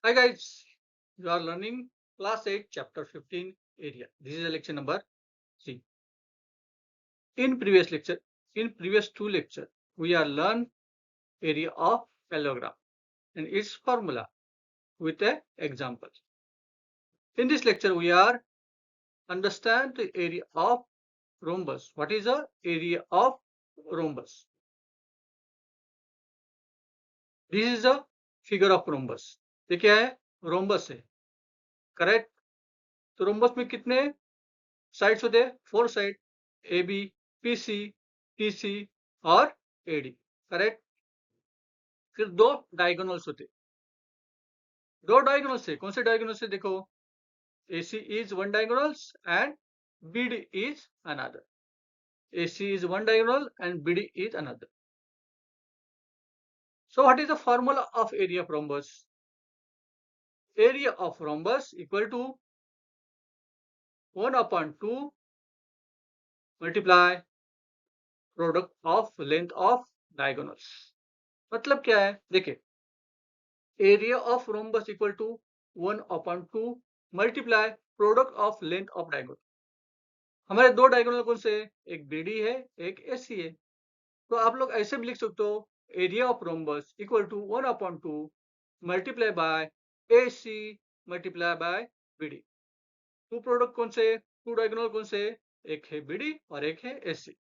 Hi guys, you are learning class 8 chapter 15 area. This is a lecture number 3. In previous two lecture, we are learn area of parallelogram and its formula with a example. In this lecture, we are understand the area of rhombus. What is the area of rhombus? This is a figure of rhombus. ये क्या है? rhombus है. Correct? तो rhombus में कितने sides होते हैं? 4 side. AB, PC, TC और AD. करेक्ट. फिर दो डायगोनल्स होते. दो डायगोनल से कौन से डायगोनल से? देखो, AC is one diagonals and BD is another. AC is one diagonal and BD is another. So what is the formula of area of rhombus? Area of rhombus equal to 1 upon 2 multiply product of length of diagonals. मतलब क्या है? देखिए, area of rhombus equal to 1 upon 2 multiply product of length of diagonal. हमारे दो diagonal कौन से? एक BD है, एक एसी है. तो आप लोग ऐसे भी लिख सकते हो, area of rhombus equal to 1 upon 2 multiply by AC multiply by BD. Two product कौन से? टू डायगोनल कौन से? एक है बीडी और एक है AC.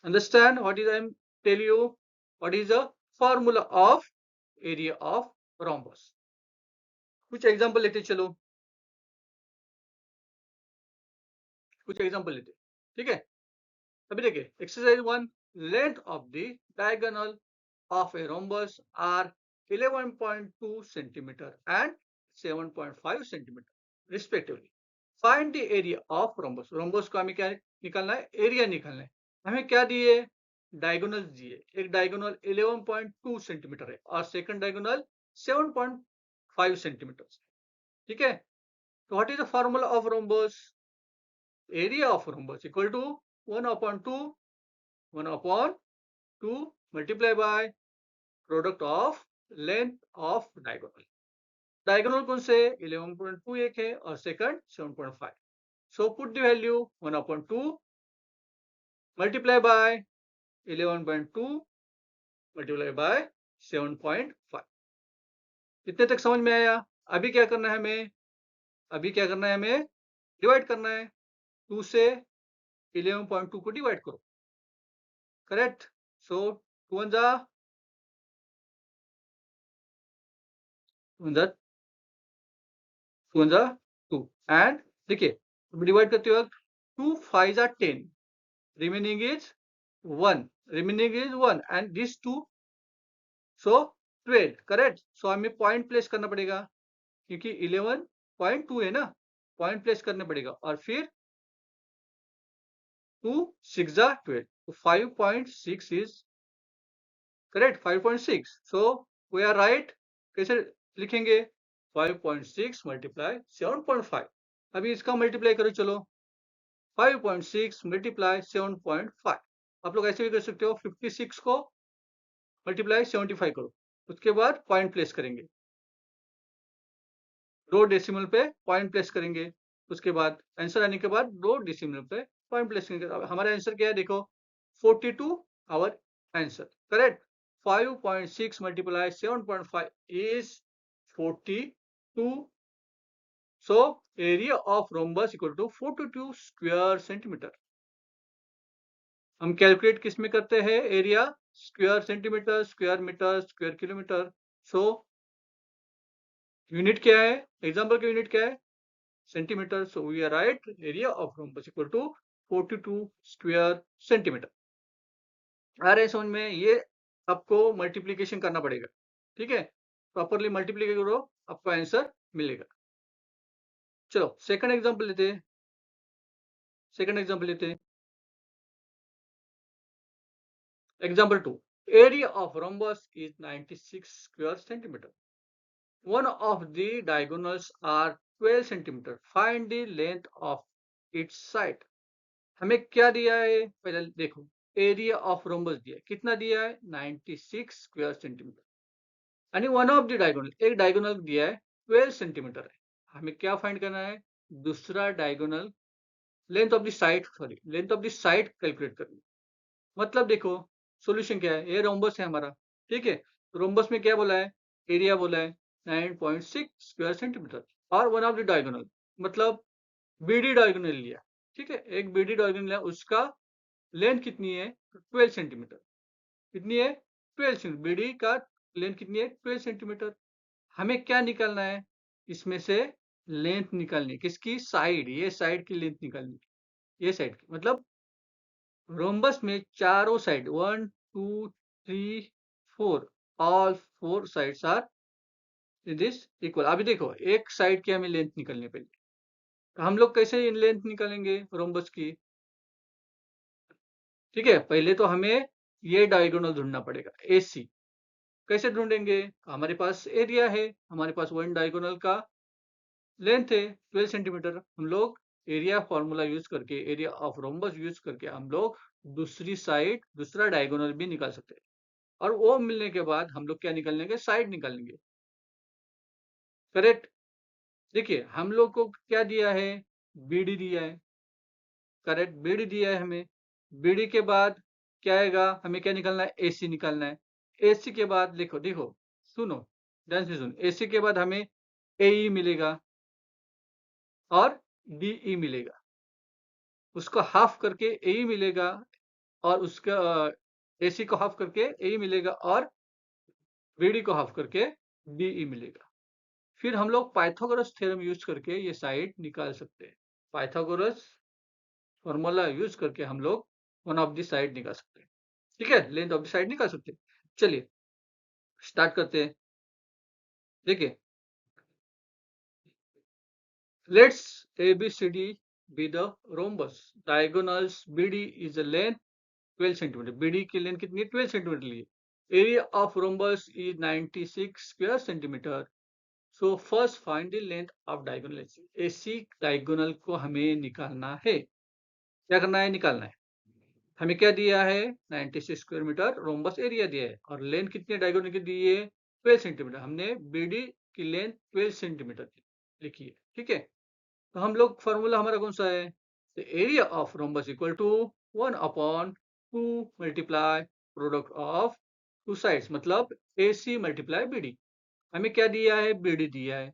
Understand what is I am tell you? What is the formula of area of rhombus? कुछ एग्जांपल लेते चलो, कुछ एग्जांपल लेते. ठीक है, अभी देखिए exercise 1. Length of the diagonal of a rhombus are 11.2 centimetre and 7.5 centimetre respectively. Find the area of rhombus. Rhombus को हमें क्या निकालना है? एरिया निकालना है. हमें क्या दिए? डायगोनल दिए. एक डायगोनल 11.2 सेंटीमीटर है और सेकंड डायगोनल 7.5 सेंटीमीटर. ठीक है, तो what is the formula of rhombus? area of rhombus equal to 1 upon 2 multiply by product of length of diagonal. Diagonal कौन से? 11.2 एक है और second 7.5. So put the value 1 upon 2 multiply by 11.2 multiply by 7.5. इतने तक समझ में आया? अभी क्या करना है हमें? अभी क्या करना है हमें? डिवाइड करना है. 2 से 11.2 को डिवाइड करो. करेक्ट. सो 2 2 एंड देखिए डिवाइड करते वक्त 2 5 10, remaining is 1 and this 2, so 12. Correct. So हमें पॉइंट प्लेस करना पड़ेगा क्योंकि 11.2 है ना, पॉइंट प्लेस करना पड़ेगा. और फिर 2 6 12, तो 5.6 is correct. 5.6. So we are right. कैसे लिखेंगे? 5.6 मल्टीप्लाई 7.5. अभी इसका मल्टीप्लाई करो. चलो 5.6 मल्टीप्लाई 7.5. आप लोग ऐसे भी कर सकते हो. 56 को मल्टीप्लाई 75 करो, उसके बाद पॉइंट प्लेस करेंगे. दो डेसिमल पे पॉइंट प्लेस करेंगे. उसके बाद आंसर आने के बाद दो डेसिमल पे पॉइंट प्लेस करेंगे. हमारा आंसर क्या है? देखो 42 our answer. Correct. 5.6 multiply 7.5 is 42. So area of rhombus equal to 42 square centimeter. हम कैलकुलेट किस में करते हैं? Area square centimetre, square metre, square kilometre. So unit क्या है? एग्जांपल का यूनिट क्या है? Centimetre. So we are right. Area of rhombus equal to 42 square centimetre. आ रहे समझ में? ये आपको मल्टीप्लीकेशन करना पड़ेगा. ठीक है, प्रॉपरली मल्टीप्लीकेट करो, आपको आंसर मिलेगा. चलो सेकंड एग्जांपल लेते हैं. Example 2. Area of rhombus is 96 square centimeter. One of the diagonals are 12 centimeter. Find the length of its side. हमें क्या दिया है? पहले देखो, एरिया ऑफ रोम्बस दिया है. कितना दिया है? 96 स्क्वायर सेंटीमीटर. आणि वन ऑफ द डायगोनल, एक डायगोनल दिया है 12 सेंटीमीटर है, हमें क्या फाइंड करना है, दूसरा diagonal length of the side, sorry length of the side calculate करनी। मतलब देखो सॉल्यूशन क्या है, ये रोम्बस है हमारा, ठीक है, रोम्बस में क्या बोला है, एरिया बोला है 9.6 स्क्वायर सेंटीमीटर, और वन ऑफ द डायगोनल मतलब बीडी डायगोनल लिया, ठीक है, एक बीडी डायगोनल लिया, उसका लेंथ कितनी है 12 सेंटीमीटर, कितनी है 12 सेंटीमीटर, बीडी का लेंथ कितनी है 12 सेंटीमीटर। हमें क्या निकालना है, इसमें से लेंथ निकालनी है, किसकी, साइड, ये साइड की लेंथ निकालनी है, ये साइड की, मतलब रोम्बस में चारों side 1 2 3 4, all 4 sides are this equal. अभी देखो एक साइड की हमें लेंथ निकालनी है पहले, तो हम लोग कैसे लेंथ निकालेंगे रोम्बस की, ठीक है, पहले तो हमें ये डायगोनल ढूंढना पड़ेगा AC। कैसे ढूंढेंगे, हमारे पास एरिया है, हमारे पास वन डायगोनल का लेंथ है 12 सेंटीमीटर, हम लोग एरिया फॉर्मूला यूज करके, एरिया ऑफ रोम्बस यूज करके हम लोग दूसरी साइड, दूसरा डायगोनल भी निकाल सकते हैं, और वो मिलने के बाद हम लोग क्या निकाल लेंगे, साइड निकाल लेंगे, करेक्ट। देखिए हम लोग को क्या दिया है, BD दिया है, करेक्ट, BD दिया है हमें, BD के बाद क्या आएगा, हमें क्या निकालना है, AC निकालना है, AC के बाद देखो देखो सुनो, ध्यान से सुनो, AC के बाद हमें AE मिलेगा और DE मिलेगा, उसको हाफ करके AE मिलेगा, और उसका AC को हाफ करके AE मिलेगा, और BD को हाफ करके DE मिलेगा। फिर हम लोग पाइथागोरस थ्योरम यूज करके ये साइड निकाल सकते हैं, पाइथागोरस फॉर्मूला यूज करके हम लोग वन ऑफ द साइड निकाल सकते हैं, ठीक है, लेंथ ऑफ द साइड निकाल सकते हैं। चलिए स्टार्ट करते हैं। देखिए let's ABCD be the rhombus, diagonals BD is a length 12 centimetre, BD की लेंथ कितनी है 12 सेंटीमीटर ली, area of rhombus is 96 square centimetre. So first find the length of diagonal AC diagonal को हमें निकालना है, क्या करना है, निकालना है। हमें क्या दिया है 96 स्क्वायर मीटर रोम्बस एरिया दिया है, और लेंथ कितनी डायगोनल की दी है 12 सेंटीमीटर, हमने BD की लेंथ 12 सेंटीमीटर लिखी है, ठीक है। तो हम लोग फॉर्मूला हमारा कौन सा है, area of rhombus equal to 1/2 multiply product of two sides, मतलब AC मल्टीप्लाई BD। हमें क्या दिया है, BD दिया है,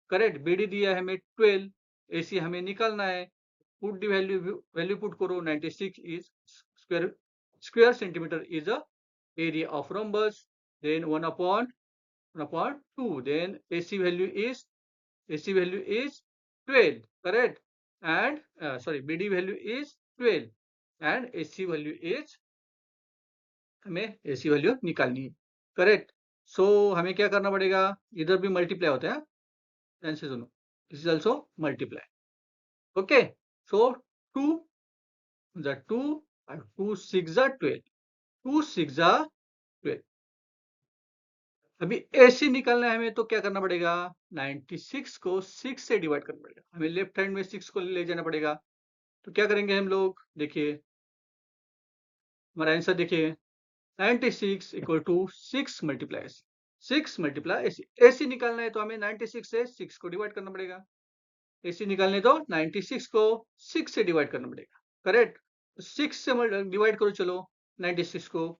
करेक्ट, BD दिया है हमें 12, AC हमें निकालना है, पुट दी वैल्यू पुट करो, 96 is square centimetre is a area of rhombus, then 1/2, then AC value is 12, correct, and sorry BD value is 12 and AC value is, हमें AC वैल्यू निकालनी है, करेक्ट। सो हमें क्या करना पड़ेगा, इधर भी मल्टीप्लाई होता है, ध्यान से सुनो, this is also multiply, okay. So 2 the 2 and 2 6 are 12, 2 6 are 12। अभी AC निकालना है हमें, तो क्या करना पड़ेगा, 96 को 6 से डिवाइड करना पड़ेगा, हमें लेफ्ट हैंड में 6 को ले जाना पड़ेगा। तो क्या करेंगे हम लोग, देखिए हमारा आंसर देखिए 96 equal to 6 multiply 6 multiply AC। AC निकालना है तो हमें 96 से 6 को डिवाइड करना पड़ेगा, AC निकालने तो 96 को 6 से डिवाइड करना पड़ेगा, करेक्ट। 6 से डिवाइड करो, चलो 96 को,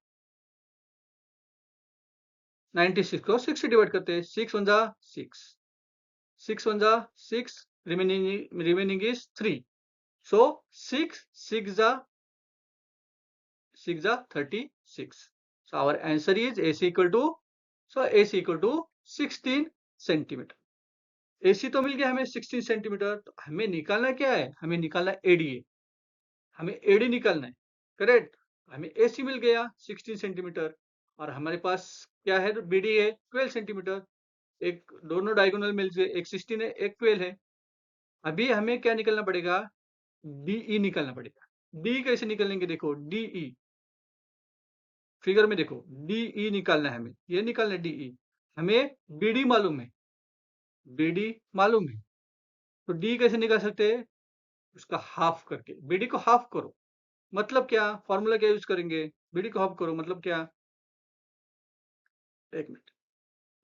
96 को 6 से डिवाइड करते हैं, 6 1 जा 6, 6 1 जा 6, remaining is 3, so 6 6 जा 6 जा 36, so our answer is AC equal to, so AC equal to 16 centimetre. AC तो मिल गया हमें 16 सेंटीमीटर, तो हमें निकालना क्या है, हमें निकालना ADA, हमें AD निकालना है, करेक्ट। हमें AC मिल गया 16 सेंटीमीटर, और हमारे पास क्या है, तो BD है 12 सेंटीमीटर, एक दोनों डायगोनल मिल से एक 16 है एक 12 है। अभी हमें क्या निकलना पड़ेगा, DE निकलना पड़ेगा। D कैसे निकलेंगे, देखो DE फिगर में देखो, DE निकालना है हमें, ये निकालना है DE, हमें BD मालूम है, BD मालूम है, तो D कैसे निकाल सकते हैं, उसका हाफ करके, BD को हाफ करो, मतलब क्या, फॉर्मूला क्या यूज करेंगे, BD को हाफ करो मतलब क्या, एक मिनट,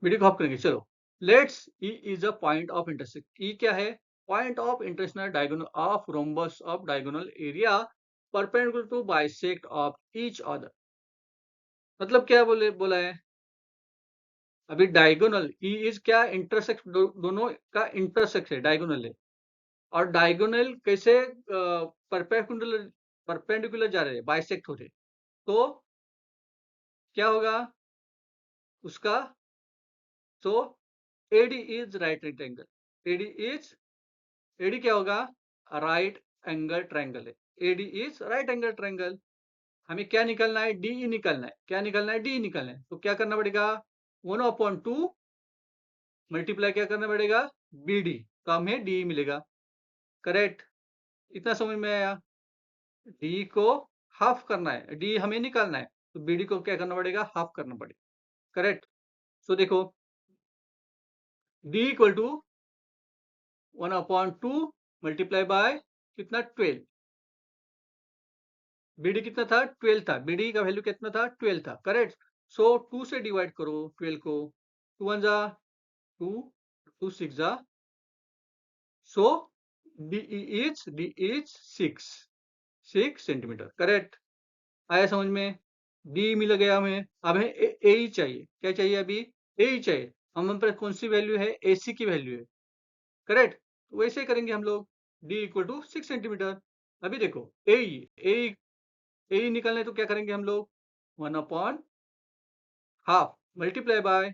वीडियो को ऑफ करेंगे। चलो, let's E is a point of intersect. E क्या है? Point of intersection diagonal of rhombus of diagonal area perpendicular to bisect of each other. मतलब क्या बोला है अभी? डायगोनल ई इज क्या? इंटरसेक्ट, दोनों का इंटरसेक्ट है, डायगोनल है। और डायगोनल कैसे परपेंडिकुलर परपेंडिकुलर जा रहे हैं, बाइसेक्ट हो रहे, तो क्या होगा उसका? तो AD is right triangle. AD is, AD क्या होगा? राइट एंगल ट्रायंगल है। AD is right angle triangle. हमें क्या निकलना है? डी निकलना है। क्या निकलना है? डी निकलना है। तो क्या करना पड़ेगा? 1/2 मल्टीप्लाई क्या करना पड़ेगा? बी डी, तो हमें डी मिलेगा। करेक्ट? इतना समझ में आया? डी को हाफ करना है, डी हमें निकालना है, तो बी डी को क्या करना पड़ेगा? हाफ करना पड़ेगा। करेक्ट? सो देखो, D equal to 1/2 multiply by कितना? 12। बीडी कितना था? 12 था। बीडी का वैल्यू कितना था? 12 था। करेक्ट? सो 2 से डिवाइड करो 12 को। 2 1 जा 2, 2 6 जा, सो डी इज 6 सेंटीमीटर। करेक्ट? आया समझ में? डी मिल गया हमें। अब हमें ए ही चाहिए। क्या चाहिए अभी? ए ही चाहिए। हम पर कौन सी वैल्यू है? ए सी की वैल्यू है। करेक्ट? तो वैसे करेंगे हम लोग। D equal to 6 centimetre. अभी देखो, ए निकलना है तो क्या करेंगे हम लोग? 1/2 multiply by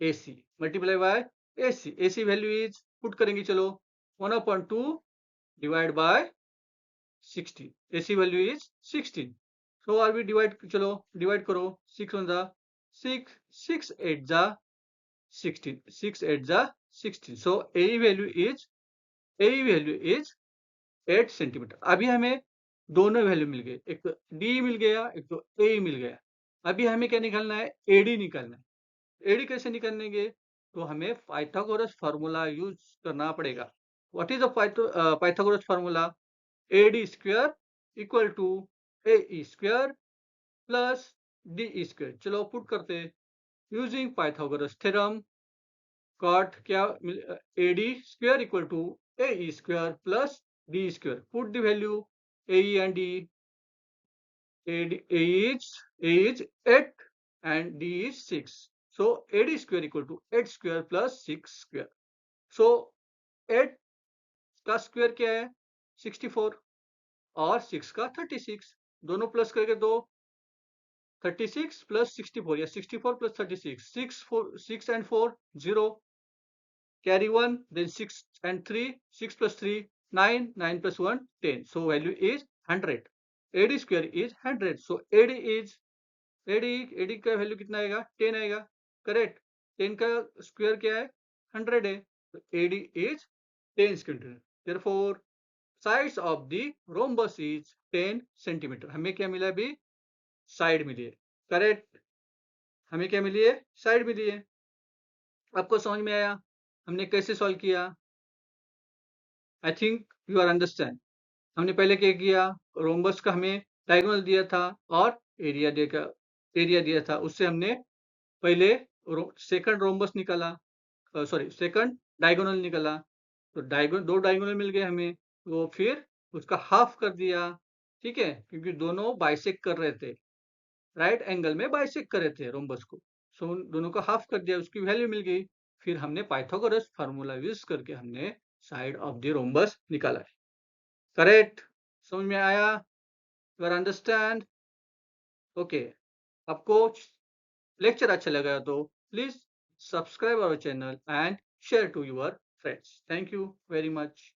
A C, multiply by A C. A C value is, put करेंगे चलो, 1/2 divide by 16। A C value is 16। So are we divide, चलो डिवाइड करो। 6 1 जा 6, 6 8 जा 16, 6 8 जा 16। सो ए वैल्यू इज 8 सेंटीमीटर। अभी हमें दोनों वैल्यू मिल गए, एक तो डी मिल गया, एक तो ए मिल गया। अभी हमें क्या निकालना है? एडी निकालना है। एडी कैसे निकालेंगे? तो हमें पाइथागोरस फार्मूला यूज करना पड़ेगा। What is the Pythagoras formula? AD square equal to A square plus D square. चलो पुट करते हैं। यूजिंग पाइथागोरस थ्योरम, कॉट क्या? AD square equal to A square plus D square. Put the value A and D. A is 8 and D is 6. So AD square equal to 8 square plus 6 square. So 8 का square क्या है? 64 और 6 का 36। दोनों plus करके दो, 36 plus 64 या 64 plus 36। 6 and 4 0, carry 1, then 6 and 3, 6 plus 3 9, 9 plus 1 10. So value is 100. AD square is 100. So AD का वैल्यू कितना आएगा? 10 आएगा। करेक्ट? 10 का स्क्वायर क्या है? 100 है। तो AD is 10 centimetre. Therefore sides of the rhombus is 10 centimetre. हमें क्या मिला अभी? साइड मिली है। करेक्ट? हमें क्या मिली है? साइड मिली है। आपको समझ में आया हमने कैसे सॉल्व किया? I think you are understand. हमने पहले क्या किया? रोम्बस का हमें डायगोनल दिया था और एरिया दिया था। उससे हमने पहले सेकंड रोम्बस निकाला, सॉरी सेकंड डायगोनल निकाला। तो दो डायगोनल मिल गए हमें, तो फिर उसका हाफ कर दिया। ठीक है? क्योंकि दोनों बाइसेक्ट कर रहे थे, राइट एंगल में बाइसेक्ट कर रहे थे रोम्बस को। सो दोनों का हाफ कर दिया, उसकी वैल्यू मिल गई। फिर हमने पाइथागोरस फार्मूला यूज करके हमने साइड ऑफ द रोम्बस निकाला है। करेक्ट? समझ में आया? You are understand? ओके। आपको लेक्चर अच्छा लगा तो please subscribe our channel and share to your friends. Thank you very much.